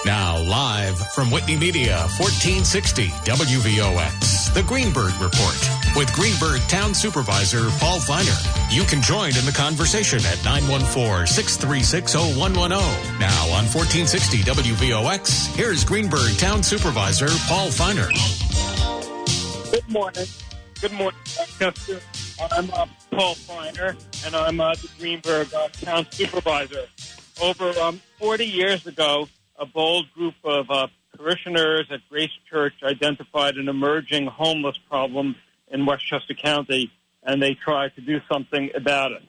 Now, live from Whitney Media, 1460 WVOX, the Greenberg Report with Greenberg Town Supervisor Paul Feiner. You can join in the conversation at 914-636-0110. Now on 1460 WVOX, here's Greenberg Town Supervisor Paul Feiner. Good morning. Good morning, Westchester. I'm Paul Feiner, and I'm the Greenberg Town Supervisor. Over 40 years ago, a bold group of parishioners at Grace Church identified an emerging homeless problem in Westchester County, and they tried to do something about it.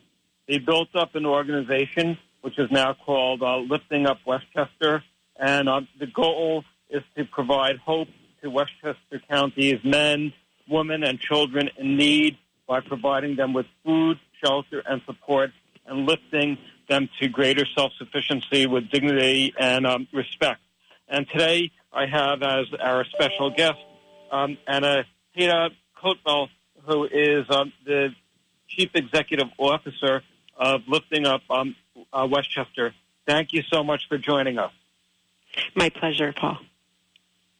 They built up an organization, which is now called Lifting Up Westchester, and the goal is to provide hope to Westchester County's men, women, and children in need by providing them with food, shelter, and support, and lifting them to greater self-sufficiency with dignity and respect. And today I have as our special guest Anahaita Kotval, who is the Chief Executive Officer of Lifting Up Westchester. Thank you so much for joining us. My pleasure, Paul.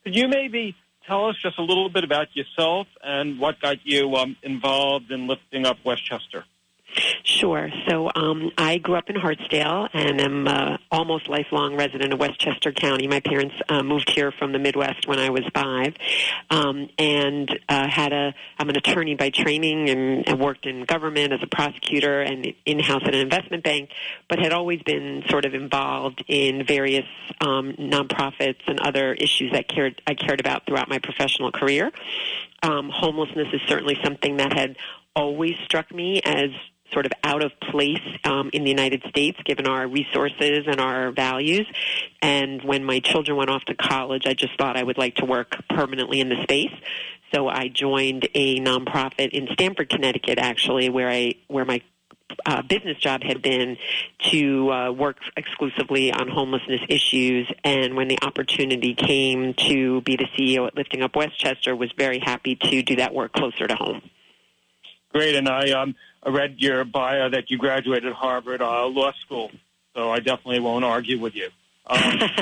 Could you maybe tell us just a little bit about yourself and what got you involved in Lifting Up Westchester? Sure. So I grew up in Hartsdale and am almost lifelong resident of Westchester County. My parents moved here from the Midwest when I was 5, and I'm an attorney by training and worked in government as a prosecutor and in-house at an investment bank, but had always been sort of involved in various nonprofits and other issues that I cared about throughout my professional career. Homelessness is certainly something that had always struck me as sort of out of place in the United States, given our resources and our values. And when my children went off to college, I just thought I would like to work permanently in the space. So I joined a nonprofit in Stamford, Connecticut, actually, where my business job had been to work exclusively on homelessness issues. And when the opportunity came to be the CEO at Lifting Up Westchester, was very happy to do that work closer to home. Great, and I read your bio that you graduated Harvard Law School, so I definitely won't argue with you. But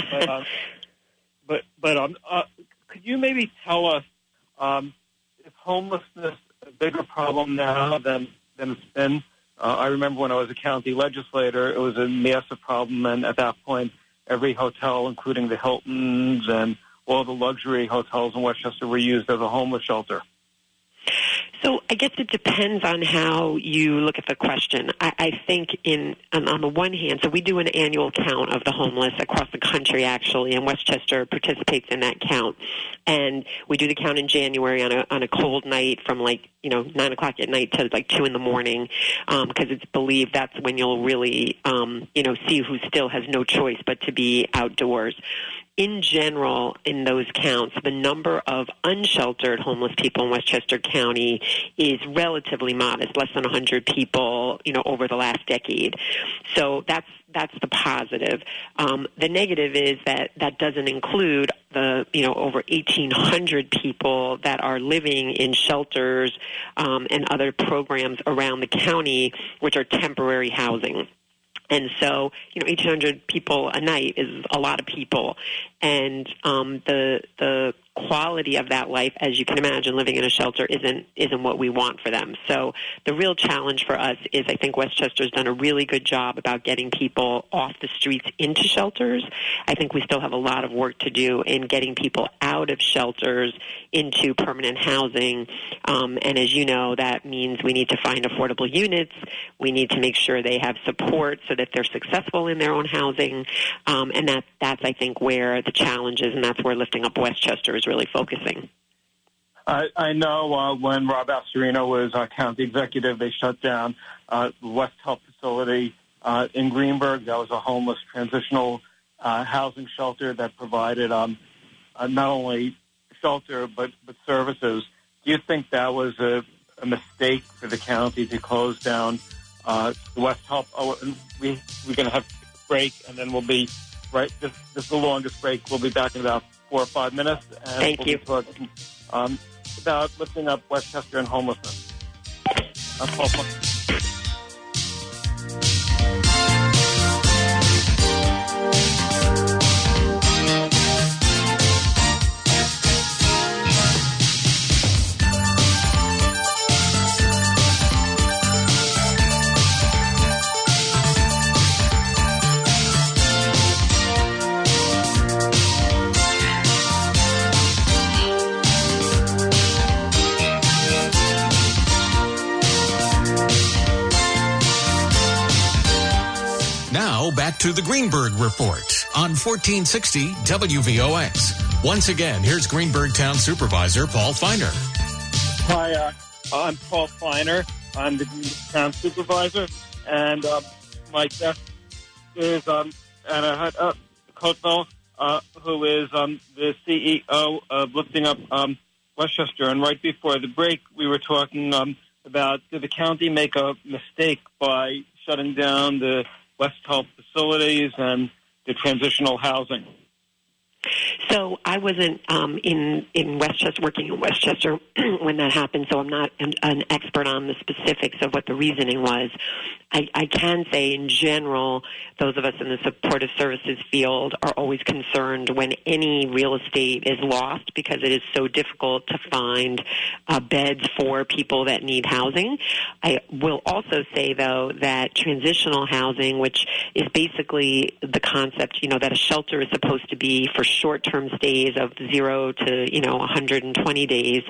could you maybe tell us, is homelessness a bigger problem now than it's been? I remember when I was a county legislator, it was a massive problem, and at that point, every hotel, including the Hiltons and all the luxury hotels in Westchester, were used as a homeless shelter. So I guess it depends on how you look at the question. I think on the one hand, so we do an annual count of the homeless across the country, actually, and Westchester participates in that count. And we do the count in January on a cold night from 9 o'clock at night to 2 in the morning, because it's believed that's when you'll really, see who still has no choice but to be outdoors. In general, in those counts, the number of unsheltered homeless people in Westchester County is relatively modest, less than 100 people, over the last decade. So that's the positive. The negative is that doesn't include the over 1,800 people that are living in shelters and other programs around the county, which are temporary housing. And so, 1,800 people a night is a lot of people. And the quality of that life, as you can imagine, living in a shelter isn't what we want for them. So the real challenge for us is I think Westchester's done a really good job about getting people off the streets into shelters. I think we still have a lot of work to do in getting people out of shelters into permanent housing. And as you know, that means we need to find affordable units. We need to make sure they have support so that they're successful in their own housing. And that's, I think, where the challenge is, and that's where Lifting Up Westchester is really focusing. I know when Rob Astorino was county executive, they shut down the West Health facility in Greenberg. That was a homeless transitional housing shelter that provided not only shelter but services. Do you think that was a mistake for the county to close down West Health? We're going to have a break, and then we'll be right. This is the longest break. We'll be back in about 4 or 5 minutes. And Thank you. We'll be talking about lifting up Westchester and homelessness. I'm Paul. to the Greenberg Report on 1460 WVOX. Once again, here's Greenberg Town Supervisor Paul Feiner. Hi, I'm Paul Feiner. I'm the Greenberg Town Supervisor, and my guest is Anahaita Kotval, who is the CEO of Lifting Up Westchester. And right before the break, we were talking about, did the county make a mistake by shutting down the West Health facilities and the transitional housing? So I wasn't in Westchester, working in Westchester when that happened, so I'm not an expert on the specifics of what the reasoning was. I can say in general, those of us in the supportive services field are always concerned when any real estate is lost because it is so difficult to find beds for people that need housing. I will also say, though, that transitional housing, which is basically the concept, that a shelter is supposed to be for short-term stays of 0 to 120 days.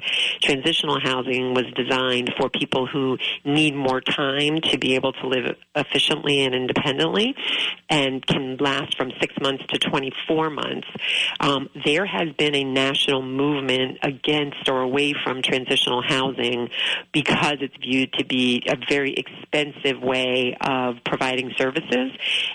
Transitional housing was designed for people who need more time to be able to live efficiently and independently, and can last from 6 months to 24 months. There has been a national movement against or away from transitional housing because it's viewed to be a very expensive way of providing services,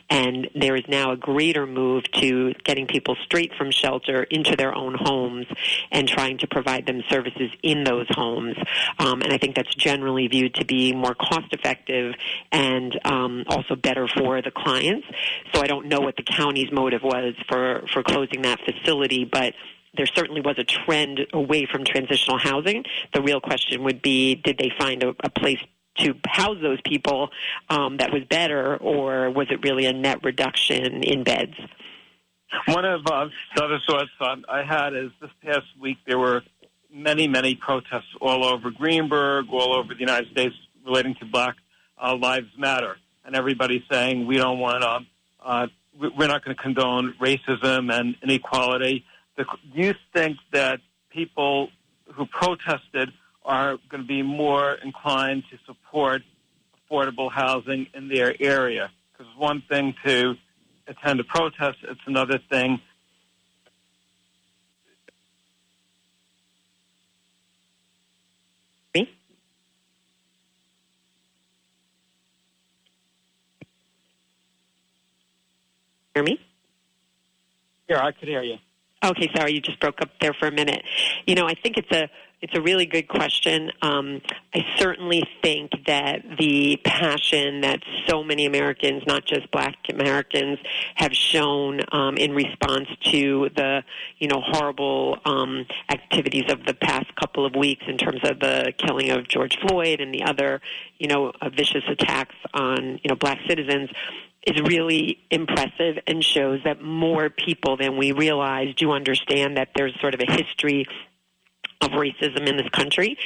and there is now a greater move to getting people straight from shelter into their own homes and trying to provide them services in those homes. And I think that's generally viewed to be more cost-effective and also better for the clients. So I don't know what the county's motive was for closing that facility, but there certainly was a trend away from transitional housing. The real question would be, did they find a place to house those people that was better, or was it really a net reduction in beds? One of the other thoughts I had is this past week there were many, many protests all over Greenberg, all over the United States relating to Black Lives Matter. And everybody's saying we don't want we're not going to condone racism and inequality. Do you think that people who protested are going to be more inclined to support affordable housing in their area? Because one thing to attend a protest, it's another thing. Me? Hear me? Yeah, I could hear you. Okay, sorry, you just broke up there for a minute. I think it's a really good question. I certainly think that the passion that so many Americans, not just Black Americans, have shown in response to the horrible activities of the past couple of weeks in terms of the killing of George Floyd and the other vicious attacks on Black citizens is really impressive and shows that more people than we realize do understand that there's sort of a history of racism in this country.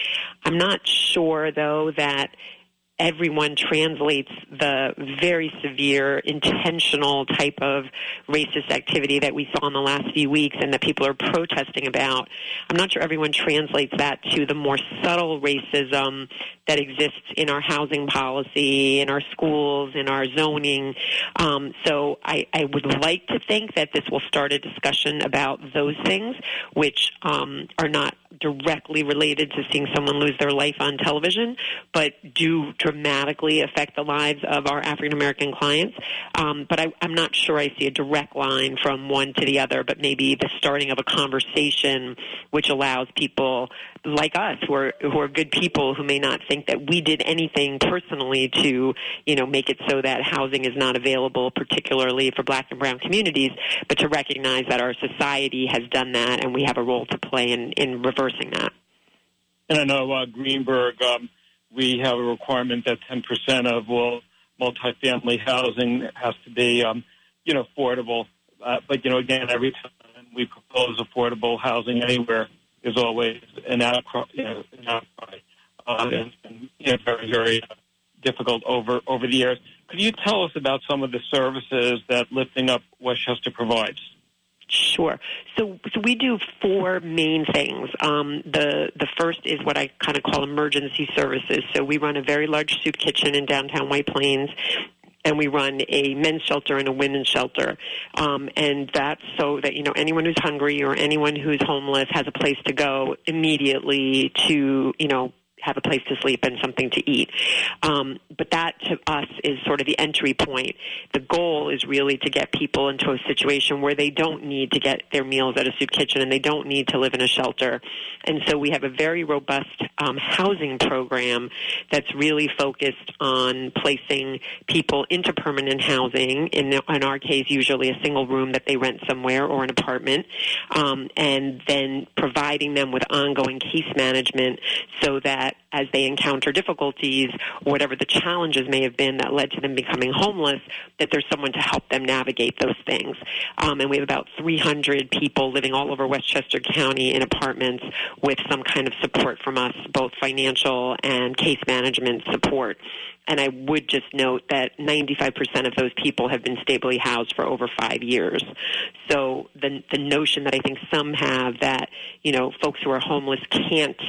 I'm not sure, though, that everyone translates the very severe, intentional type of racist activity that we saw in the last few weeks and that people are protesting about. I'm not sure everyone translates that to the more subtle racism that exists in our housing policy, in our schools, in our zoning. So I would like to think that this will start a discussion about those things, which are not directly related to seeing someone lose their life on television, but do dramatically affect the lives of our African-American clients. But I'm not sure I see a direct line from one to the other, but maybe the starting of a conversation which allows people like us who are good people who may not think that we did anything personally to, make it so that housing is not available, particularly for Black and brown communities, but to recognize that our society has done that and we have a role to play in reversing that. And I know Greenberg, we have a requirement that 10% of all multifamily housing has to be, affordable. But, again, every time we propose affordable housing anywhere, there's always an outcry, and very, very difficult over the years. Could you tell us about some of the services that Lifting Up Westchester provides? Sure. So we do four main things. The first is what I kind of call emergency services. So we run a very large soup kitchen in downtown White Plains. and we run a men's shelter and a women's shelter. And that's so that, anyone who's hungry or anyone who's homeless has a place to go immediately to, have a place to sleep and something to eat. But that, to us, is sort of the entry point. The goal is really to get people into a situation where they don't need to get their meals at a soup kitchen and they don't need to live in a shelter. And so we have a very robust housing program that's really focused on placing people into permanent housing, in our case, usually a single room that they rent somewhere or an apartment, and then providing them with ongoing case management so that as they encounter difficulties, whatever the challenges may have been that led to them becoming homeless, that there's someone to help them navigate those things. And we have about 300 people living all over Westchester County in apartments with some kind of support from us, both financial and case management support. And I would just note that 95% of those people have been stably housed for over 5 years. So the notion that I think some have that, folks who are homeless can't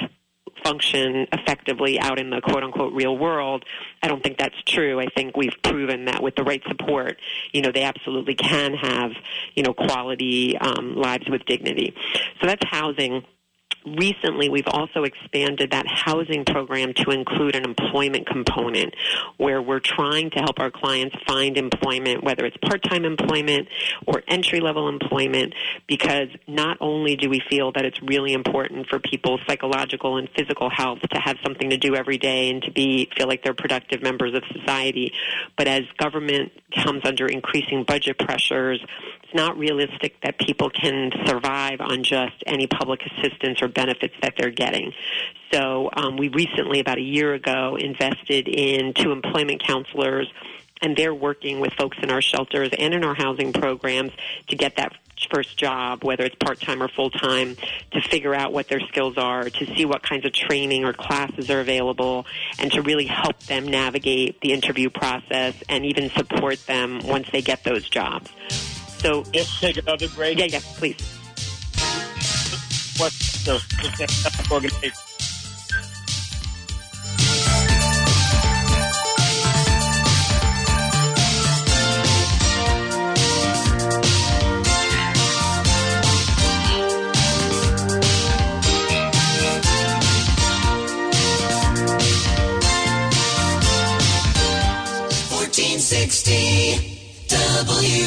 function effectively out in the quote-unquote real world, I don't think that's true. I think we've proven that with the right support, they absolutely can have, quality lives with dignity. So that's housing. Recently, we've also expanded that housing program to include an employment component where we're trying to help our clients find employment, whether it's part-time employment or entry-level employment, because not only do we feel that it's really important for people's psychological and physical health to have something to do every day and to feel like they're productive members of society, but as government comes under increasing budget pressures, it's not realistic that people can survive on just any public assistance or benefits that they're getting. So we recently, about a year ago, invested in 2 employment counselors, and they're working with folks in our shelters and in our housing programs to get that first job, whether it's part-time or full-time, to figure out what their skills are, to see what kinds of training or classes are available, and to really help them navigate the interview process and even support them once they get those jobs. So, let's take another break. Yeah, please. What's the organization?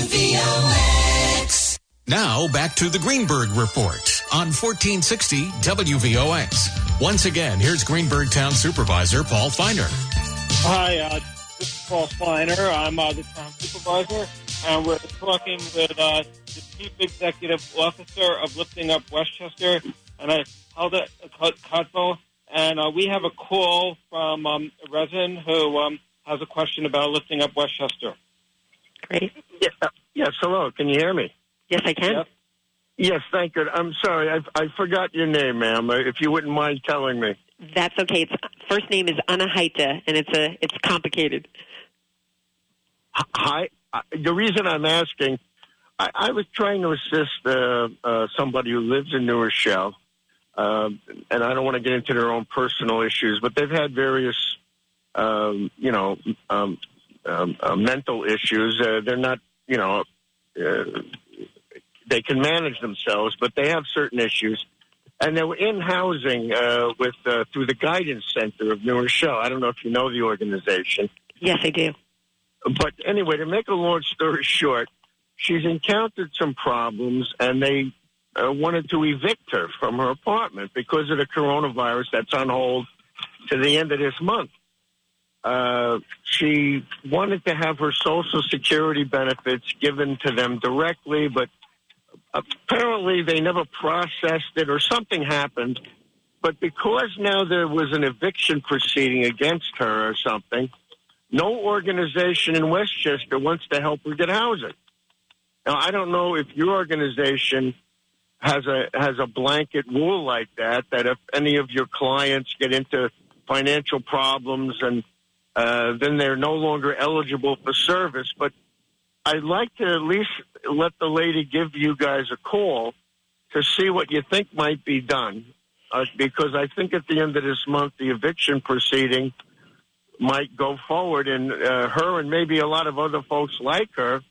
WVOX. Now back to the Greenberg Report on 1460 WVOX. Once again, here's Greenberg Town Supervisor Paul Feiner. Hi, this is Paul Feiner. I'm the Town Supervisor, and we're talking with the Chief Executive Officer of Lifting Up Westchester, and I held it Kotval. And we have a call from a resident who has a question about Lifting Up Westchester. Great. Yes, hello. Can you hear me? Yes, I can. Yep. Yes, thank you. I'm sorry. I forgot your name, ma'am. If you wouldn't mind telling me. That's okay. First name is Anahaita, and it's complicated. Hi. The reason I'm asking, I was trying to assist somebody who lives in New Rochelle, and I don't want to get into their own personal issues, but they've had various, mental issues. They're not, they can manage themselves, but they have certain issues. And they were in housing through the Guidance Center of New Rochelle. I don't know if you know the organization. Yes, I do. But anyway, to make a long story short, she's encountered some problems, and they wanted to evict her from her apartment because of the coronavirus that's on hold to the end of this month. She wanted to have her Social Security benefits given to them directly, but apparently they never processed it or something happened. But because now there was an eviction proceeding against her or something, no organization in Westchester wants to help her get housing. Now, I don't know if your organization has a blanket rule like that if any of your clients get into financial problems and then they're no longer eligible for service. But I'd like to at least let the lady give you guys a call to see what you think might be done, because I think at the end of this month, the eviction proceeding might go forward, and her and maybe a lot of other folks like her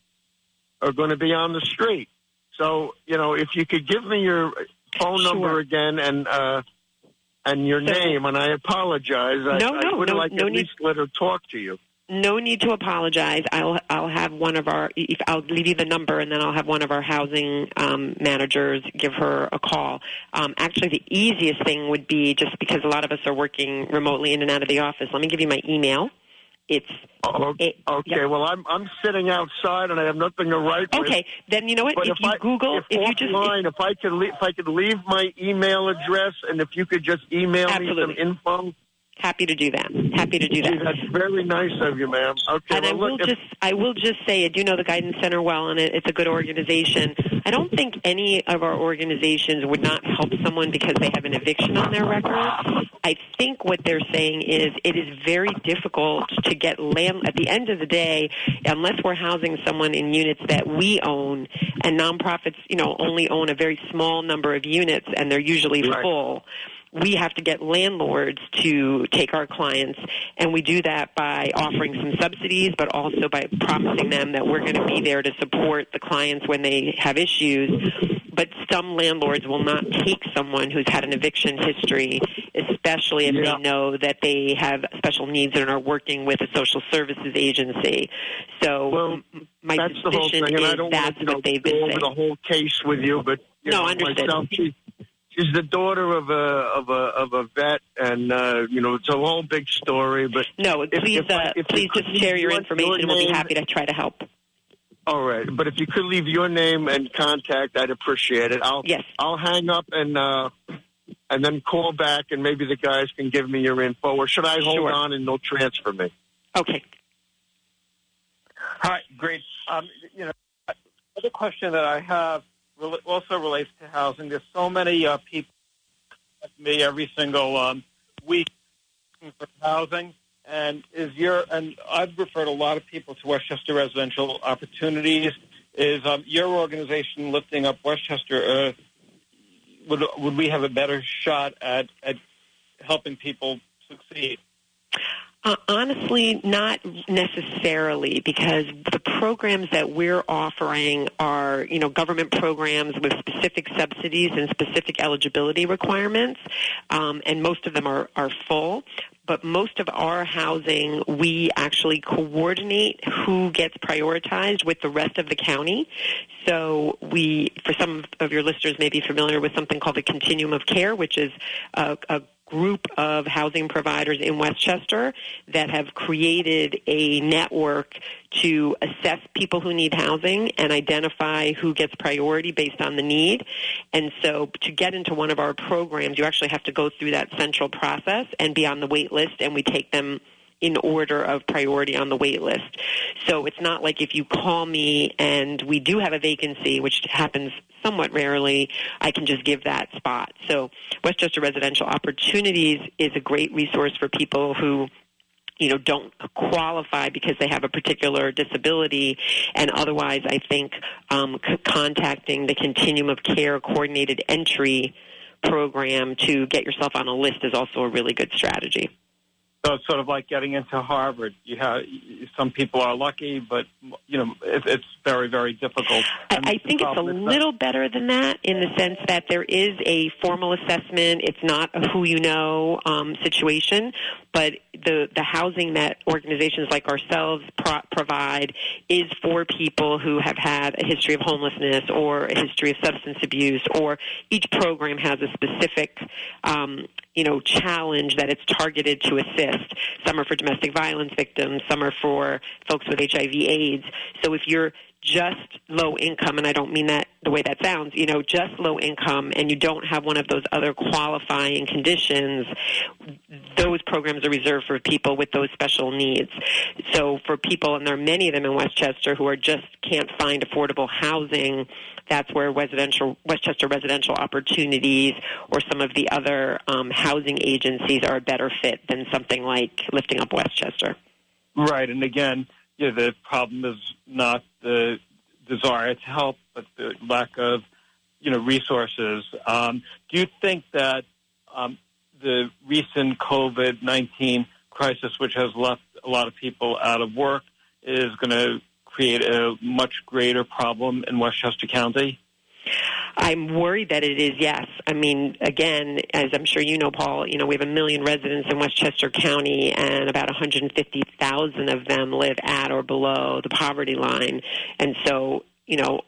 are going to be on the street. So, if you could give me your phone number again and your name, and I apologize. I would like at least let her talk to you. No need to apologize. I'll have one of I'll leave you the number, and then I'll have one of our housing managers give her a call. Actually, the easiest thing would be, just because a lot of us are working remotely in and out of the office, let me give you my email. It's okay. Yep. Well, I'm sitting outside and I have nothing to write with. Okay, then you know what? But if I could leave my email address, and if you could just email me some info. Happy to do that. That's very nice of you, ma'am. Okay. And I will just say, I do know the Guidance Center well, and it's a good organization. I don't think any of our organizations would not help someone because they have an eviction on their record. I think what they're saying is it is very difficult to get land. At the end of the day, unless we're housing someone in units that we own, and nonprofits, only own a very small number of units, and they're usually full. We have to get landlords to take our clients, and we do that by offering some subsidies, but also by promising them that we're going to be there to support the clients when they have issues. But some landlords will not take someone who's had an eviction history, especially if they know that they have special needs and are working with a social services agency. So my suspicion is that's what they've been saying. I don't want to go over the whole case with you, but understood. Myself, she's the daughter of a vet, and it's a whole big story. But please just share your information. We'll be happy to try to help. All right, but if you could leave your name and contact, I'd appreciate it. I'll hang up and then call back, and maybe the guys can give me your info, or should I hold on and they'll transfer me? Okay. Hi, great. Another question that I have also relates to housing. There's so many people like me every single week looking for housing, and I've referred a lot of people to Westchester Residential Opportunities. Is your organization Lifting Up Westchester? Would we have a better shot at helping people succeed? Honestly, not necessarily, because the programs that we're offering are, government programs with specific subsidies and specific eligibility requirements, and most of them are full. But most of our housing, we actually coordinate who gets prioritized with the rest of the county. So for some of your listeners may be familiar with something called the Continuum of Care, which is a group of housing providers in Westchester that have created a network to assess people who need housing and identify who gets priority based on the need. And so to get into one of our programs, you actually have to go through that central process and be on the wait list, and we take them in order of priority on the wait list. So it's not like if you call me and we do have a vacancy, which happens somewhat rarely, I can just give that spot. So Westchester Residential Opportunities is a great resource for people who don't qualify because they have a particular disability, and otherwise I think contacting the Continuum of Care Coordinated Entry program to get yourself on a list is also a really good strategy. So it's sort of like getting into Harvard. Some people are lucky, but it's very, very difficult. I think it's a little better than that in the sense that there is a formal assessment. It's not a who you know situation, but the housing that organizations like ourselves provide is for people who have had a history of homelessness or a history of substance abuse, or each program has a specific challenge that it's targeted to assist. Some are for domestic violence victims, some are for folks with HIV/AIDS. So if you're just low income, and I don't mean that the way that sounds, just low income, and you don't have one of those other qualifying conditions, those programs are reserved for people with those special needs. So for people, and there are many of them in Westchester who just can't find affordable housing, that's where Westchester Residential Opportunities or some of the other housing agencies are a better fit than something like Lifting Up Westchester. Right, and again, the problem is not the desire to help, but the lack of, resources. Do you think that the recent COVID-19 crisis, which has left a lot of people out of work, is going to create a much greater problem in Westchester County? I'm worried that it is, yes. I mean, again, as I'm sure you know, Paul, we have 1 million residents in Westchester County, and about 150,000 of them live at or below the poverty line. And so,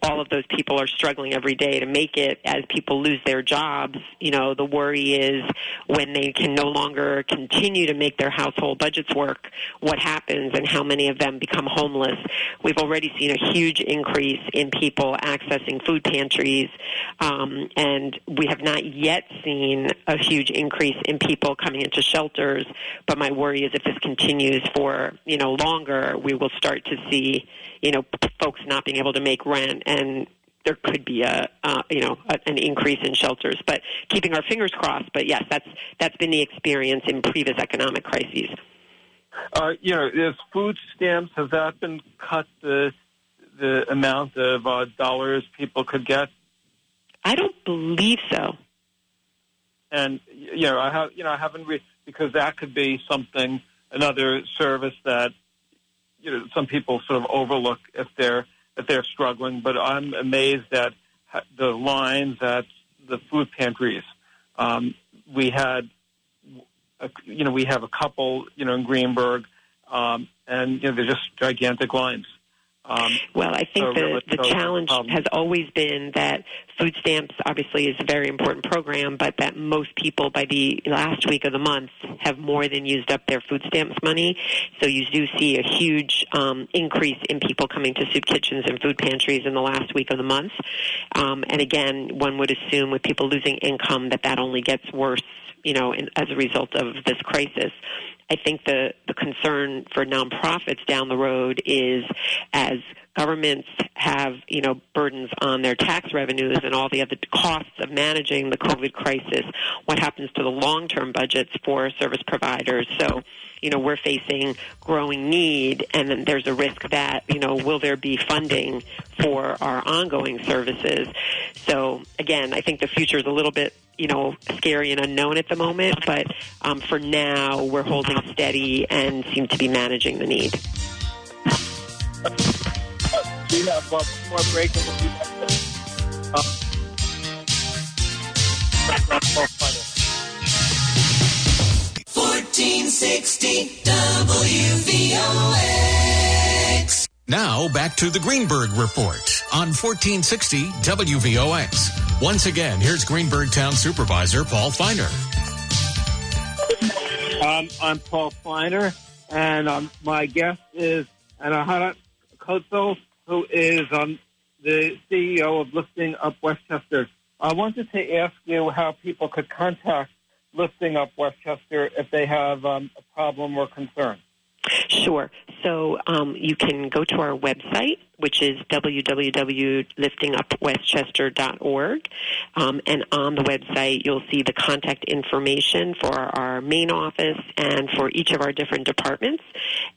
all of those people are struggling every day to make it. As people lose their jobs, the worry is when they can no longer continue to make their household budgets work, what happens and how many of them become homeless. We've already seen a huge increase in people accessing food pantries, and we have not yet seen a huge increase in people coming into shelters. But my worry is if this continues for, longer, we will start to see, folks not being able to make rent, and there could be an increase in shelters. But keeping our fingers crossed. But yes, that's been the experience in previous economic crises. Is food stamps, has that been cut, the amount of dollars people could get? I don't believe so. And I haven't because that could be something, another service that some people sort of overlook if they're struggling. But I'm amazed at the lines at the food pantries. We have a couple, in Greenburgh, and they're just gigantic lines. Well, I think the challenge has always been that food stamps obviously is a very important program, but that most people by the last week of the month have more than used up their food stamps money. So you do see a huge increase in people coming to soup kitchens and food pantries in the last week of the month. And again, one would assume with people losing income that only gets worse, as a result of this crisis. I think the concern for nonprofits down the road is as governments have, burdens on their tax revenues and all the other costs of managing the COVID crisis, what happens to the long-term budgets for service providers? So, we're facing growing need, and then there's a risk that, will there be funding for our ongoing services? So, again, I think the future is a little bit scary and unknown at the moment, but for now, we're holding steady and seem to be managing the need. Do you have one more break? 1460 WVOX. Now back to the Greenberg Report on 1460 WVOX. Once again, here's Greenberg Town Supervisor Paul Feiner. I'm Paul Feiner, and my guest is Anahaita Kotval, who is the CEO of Lifting Up Westchester. I wanted to ask you how people could contact Lifting Up Westchester if they have a problem or concern. Sure. So you can go to our website, which is www.liftingupwestchester.org. And on the website, you'll see the contact information for our main office and for each of our different departments.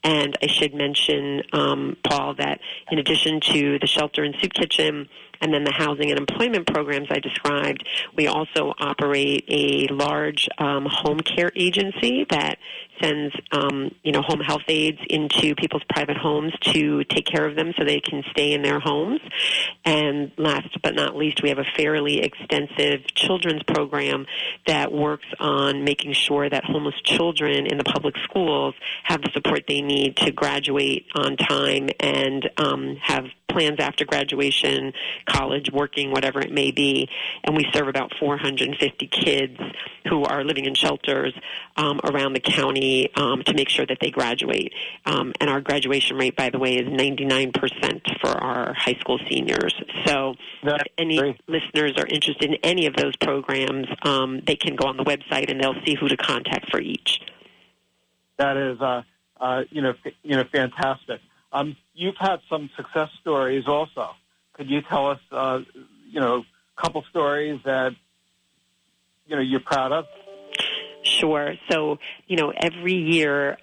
And I should mention, Paul, that in addition to the shelter and soup kitchen and then the housing and employment programs I described, we also operate a large home care agency that sends, home health aides into people's private homes to take care of them so they can stay in their homes. And last but not least, we have a fairly extensive children's program that works on making sure that homeless children in the public schools have the support they need to graduate on time and have plans after graduation, college, working, whatever it may be. And we serve about 450 kids who are living in shelters around the county to make sure that they graduate. And our graduation rate, by the way, is 99% for our high school seniors. So if any listeners are interested in any of those programs, they can go on the website and they'll see who to contact for each. That is, fantastic. You've had some success stories also. Could you tell us, a couple stories that, you're proud of? Sure. So, every year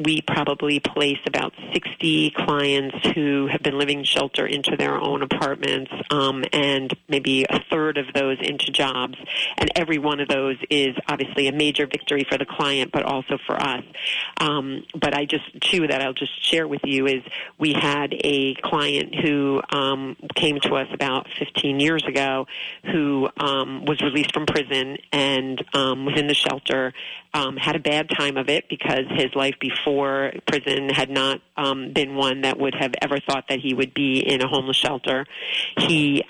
we probably place about 60 clients who have been living shelter into their own apartments, and maybe a third of those into jobs. And every one of those is obviously a major victory for the client, but also for us. But I'll just share with you is we had a client who came to us about 15 years ago who was released from prison and was in the shelter. Had a bad time of it because his life before prison had not been one that would have ever thought that he would be in a homeless shelter. He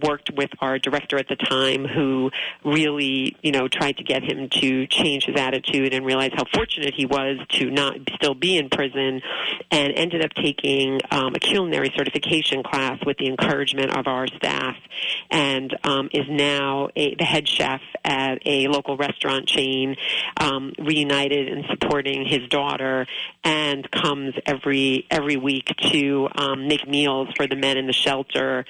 worked with our director at the time who really, tried to get him to change his attitude and realize how fortunate he was to not still be in prison, and ended up taking a culinary certification class with the encouragement of our staff, and is now the head chef at a local restaurant chain, reunited and supporting his daughter, and comes every week to make meals for the men in the shelter.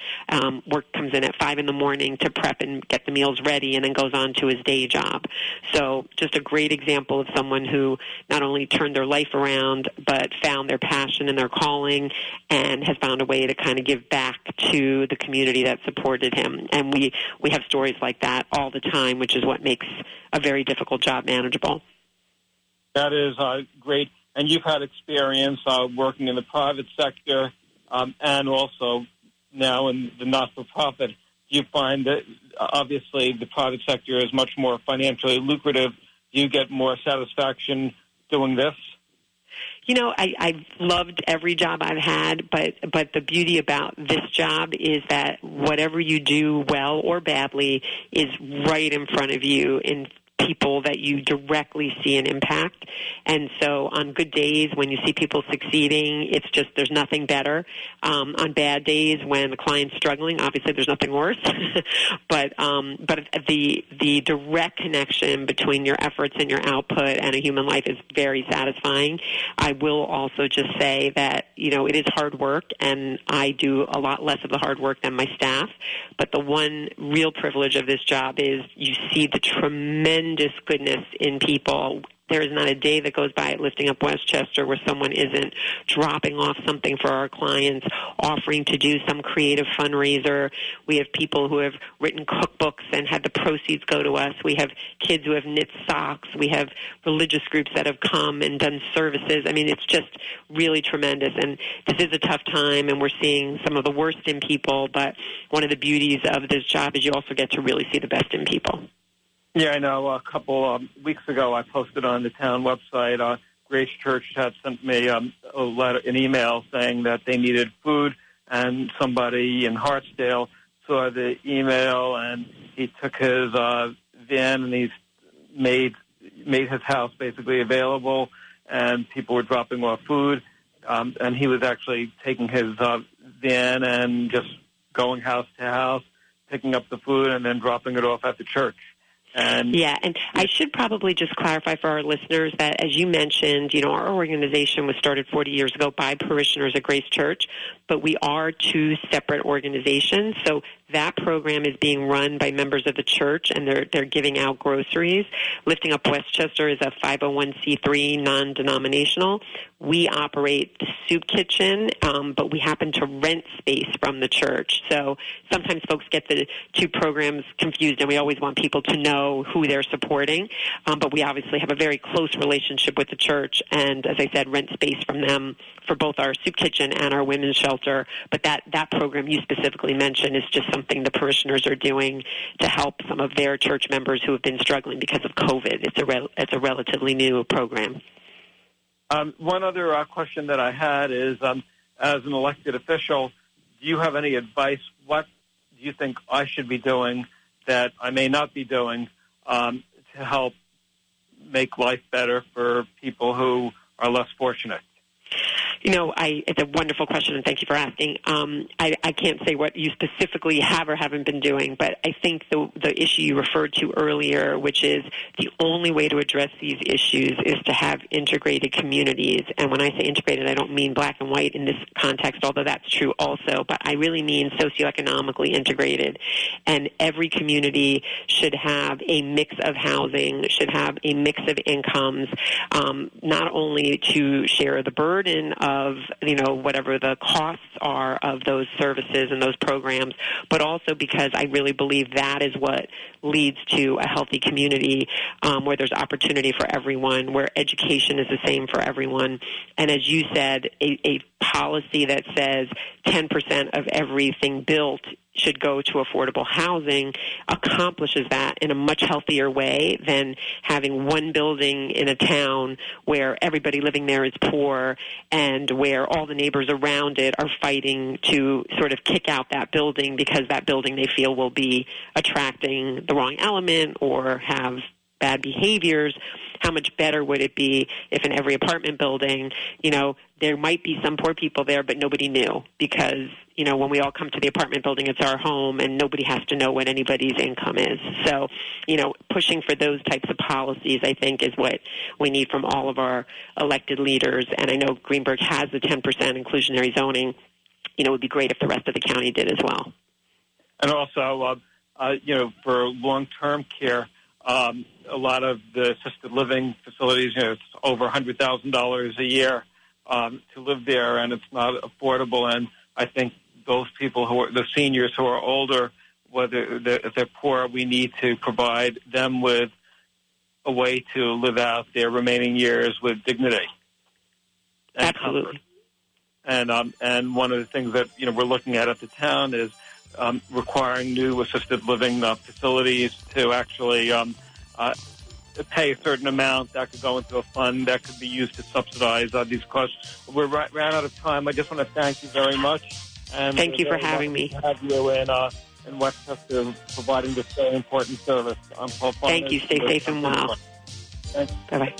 Work comes in at 5 a.m. to prep and get the meals ready, and then goes on to his day job. So just a great example of someone who not only turned their life around, but found their passion and their calling, and has found a way to kind of give back to the community that supported him. And we have stories like that all the time, which is what makes a very difficult job manageable. That is great. And you've had experience working in the private sector and also now in the not-for-profit. Do you find that obviously the private sector is much more financially lucrative? Do you get more satisfaction doing this? I've loved every job I've had, but the beauty about this job is that whatever you do well or badly is right in front of you in people that you directly see an impact. And so on good days when you see people succeeding, it's just there's nothing better. On bad days when the client's struggling, obviously there's nothing worse. but the direct connection between your efforts and your output and a human life is very satisfying. I will also just say that, it is hard work, and I do a lot less of the hard work than my staff. But the one real privilege of this job is you see the tremendous goodness in people. There is not a day that goes by at Lifting Up Westchester where someone isn't dropping off something for our clients, offering to do some creative fundraiser. We have people who have written cookbooks and had the proceeds go to us. We have kids who have knit socks. We have religious groups that have come and done services. I mean, it's just really tremendous. And this is a tough time, and we're seeing some of the worst in people. But one of the beauties of this job is you also get to really see the best in people. Yeah, I know. A couple weeks ago, I posted on the town website. Grace Church had sent me an email saying that they needed food, and somebody in Hartsdale saw the email, and he took his van and he's made his house basically available, and people were dropping off food, and he was actually taking his van and just going house to house, picking up the food, and then dropping it off at the church. And I should probably just clarify for our listeners that, as you mentioned, our organization was started 40 years ago by parishioners at Grace Church, but we are two separate organizations. So that program is being run by members of the church, and they're giving out groceries. Lifting Up Westchester is a 501c3 non-denominational. We operate the soup kitchen, but we happen to rent space from the church. So sometimes folks get the two programs confused, and we always want people to know who they're supporting. But we obviously have a very close relationship with the church, and as I said, rent space from them for both our soup kitchen and our women's shelter. But that program you specifically mentioned is just something the parishioners are doing to help some of their church members who have been struggling because of COVID. It's a relatively new program. One other question that I had is, as an elected official, do you have any advice? What do you think I should be doing that I may not be doing to help make life better for people who are less fortunate? It's a wonderful question, and thank you for asking. I can't say what you specifically have or haven't been doing, but I think the issue you referred to earlier, which is the only way to address these issues is to have integrated communities. And when I say integrated, I don't mean black and white in this context, although that's true also, but I really mean socioeconomically integrated. And every community should have a mix of housing, should have a mix of incomes, not only to share the burden of, whatever the costs are of those services and those programs, but also because I really believe that is what leads to a healthy community where there's opportunity for everyone, where education is the same for everyone. And as you said, a policy that says 10% of everything built should go to affordable housing accomplishes that in a much healthier way than having one building in a town where everybody living there is poor and where all the neighbors around it are fighting to sort of kick out that building because that building they feel will be attracting the wrong element or have bad behaviors. How much better would it be if in every apartment building, there might be some poor people there, but nobody knew because, when we all come to the apartment building, it's our home and nobody has to know what anybody's income is. So, pushing for those types of policies, I think, is what we need from all of our elected leaders. And I know Greenburgh has the 10% inclusionary zoning. It would be great if the rest of the county did as well. And also, for long-term care, a lot of the assisted living facilities, it's over $100,000 a year to live there, and it's not affordable. And I think those people the seniors who are older, if they're poor, we need to provide them with a way to live out their remaining years with dignity. And absolutely. Comfort. And one of the things that we're looking at the town is requiring new assisted living facilities to actually pay a certain amount that could go into a fund that could be used to subsidize these costs. We're ran out of time. I just want to thank you very much. And thank you for having me. To have you in Westchester providing this very important service. I'm Paul Feiner. Thank you. Stay safe and well. Thanks. Bye-bye.